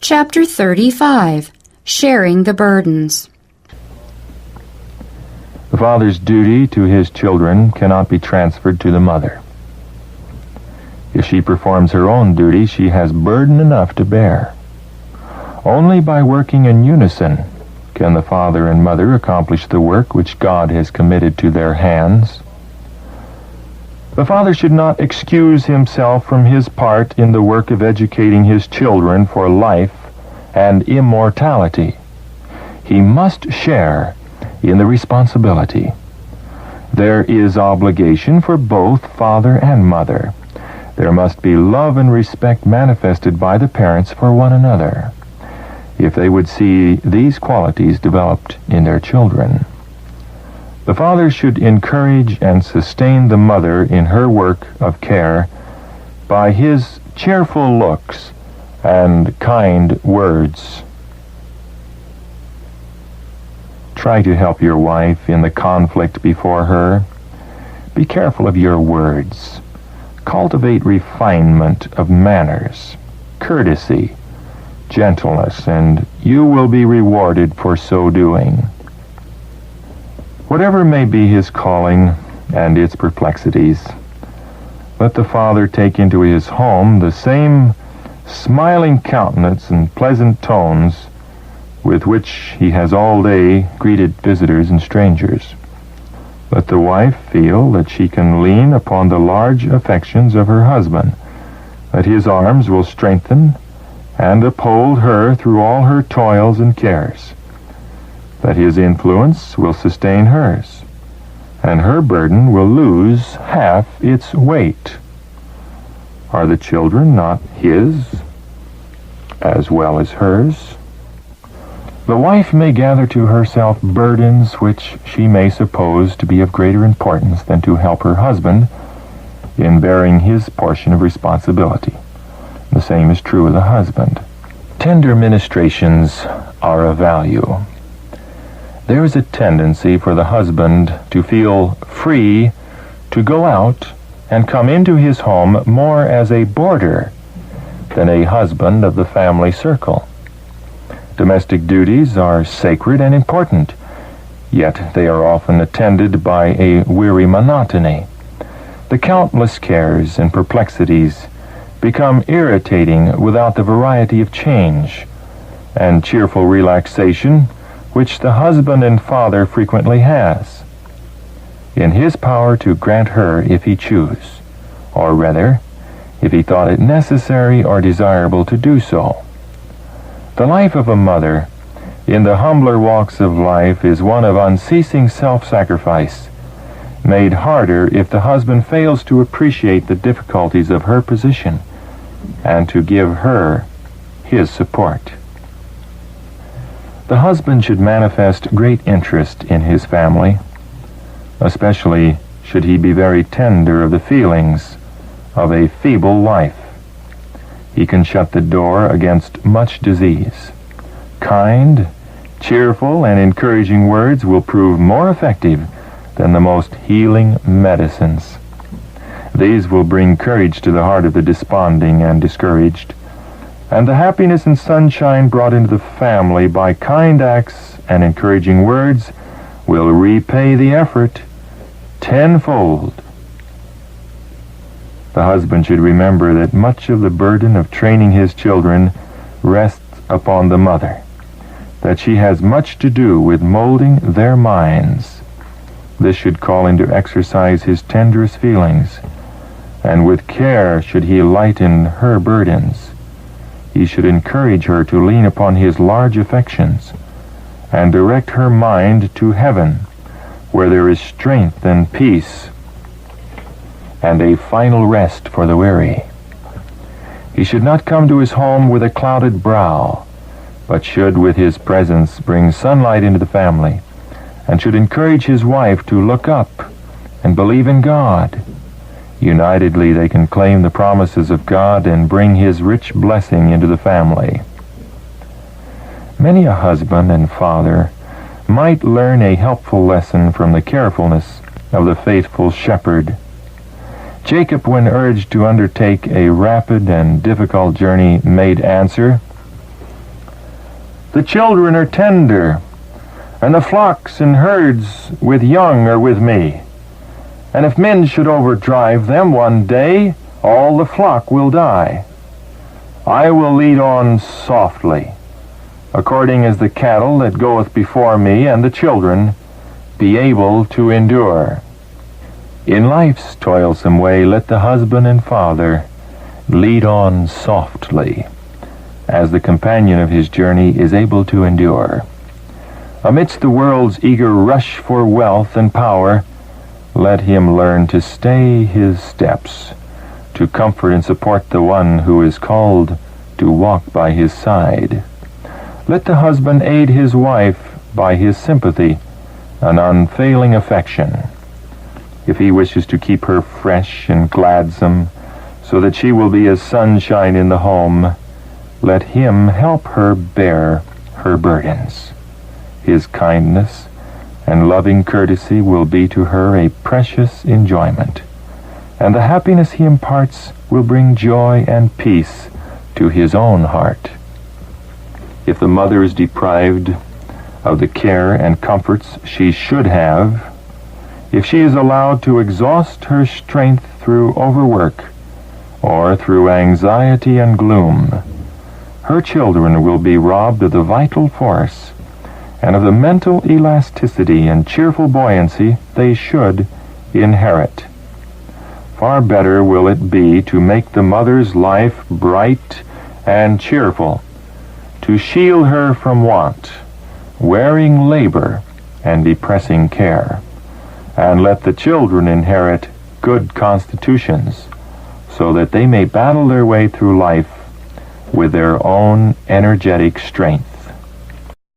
Chapter 35. Sharing the Burdens. The father's duty to his children cannot be transferred to the mother. If she performs her own duty, she has burden enough to bear. Only by working in unison can the father and mother accomplish the work which God has committed to their hands. The father should not excuse himself from his part in the work of educating his children for life and immortality. He must share in the responsibility. There is obligation for both father and mother. There must be love and respect manifested by the parents for one another, if they would see these qualities developed in their children. The father should encourage and sustain the mother in her work of care by his cheerful looks and kind words. Try to help your wife in the conflict before her. Be careful of your words. Cultivate refinement of manners, courtesy, gentleness, and you will be rewarded for so doing. Whatever may be his calling and its perplexities, let the father take into his home the same smiling countenance and pleasant tones with which he has all day greeted visitors and strangers. Let the wife feel that she can lean upon the large affections of her husband, that his arms will strengthen and uphold her through all her toils and cares, that his influence will sustain hers, and her burden will lose half its weight. Are the children not his as well as hers? The wife may gather to herself burdens which she may suppose to be of greater importance than to help her husband in bearing his portion of responsibility. The same is true of the husband. Tender ministrations are of value. There is a tendency for the husband to feel free to go out and come into his home more as a boarder than a husband of the family circle. Domestic duties are sacred and important, yet they are often attended by a weary monotony. The countless cares and perplexities become irritating without the variety of change and cheerful relaxation which the husband and father frequently has. In his power to grant her if he choose, or rather, if he thought it necessary or desirable to do so. The life of a mother in the humbler walks of life is one of unceasing self-sacrifice, made harder if the husband fails to appreciate the difficulties of her position and to give her his support. The husband should manifest great interest in his family, especially should he be very tender of the feelings of a feeble wife. He can shut the door against much disease. Kind, cheerful, and encouraging words will prove more effective than the most healing medicines. These will bring courage to the heart of the desponding and discouraged, and the happiness and sunshine brought into the family by kind acts and encouraging words will repay the effort tenfold. The husband should remember that much of the burden of training his children rests upon the mother, that she has much to do with molding their minds. This should call into exercise his tenderest feelings, and with care should he lighten her burdens. He should encourage her to lean upon his large affections, and direct her mind to heaven, where there is strength and peace, and a final rest for the weary. He should not come to his home with a clouded brow, but should with his presence bring sunlight into the family, and should encourage his wife to look up and believe in God. Unitedly they can claim the promises of God and bring his rich blessing into the family. Many a husband and father might learn a helpful lesson from the carefulness of the faithful shepherd. Jacob, when urged to undertake a rapid and difficult journey, made answer, The children are tender, and the flocks and herds with young are with me. And if men should overdrive them one day, all the flock will die. I will lead on softly, according as the cattle that goeth before me, and the children be able to endure. In life's toilsome way, let the husband and father lead on softly, as the companion of his journey is able to endure. Amidst the world's eager rush for wealth and power, let him learn to stay his steps, to comfort and support the one who is called to walk by his side. Let the husband aid his wife by his sympathy, an unfailing affection. If he wishes to keep her fresh and gladsome, so that she will be as sunshine in the home, let him help her bear her burdens. His kindness and loving courtesy will be to her a precious enjoyment, and the happiness he imparts will bring joy and peace to his own heart. If the mother is deprived of the care and comforts she should have, if she is allowed to exhaust her strength through overwork or through anxiety and gloom, her children will be robbed of the vital force and of the mental elasticity and cheerful buoyancy they should inherit. Far better will it be to make the mother's life bright and cheerful, to shield her from want, wearing labor, and depressing care, and let the children inherit good constitutions, so that they may battle their way through life with their own energetic strength.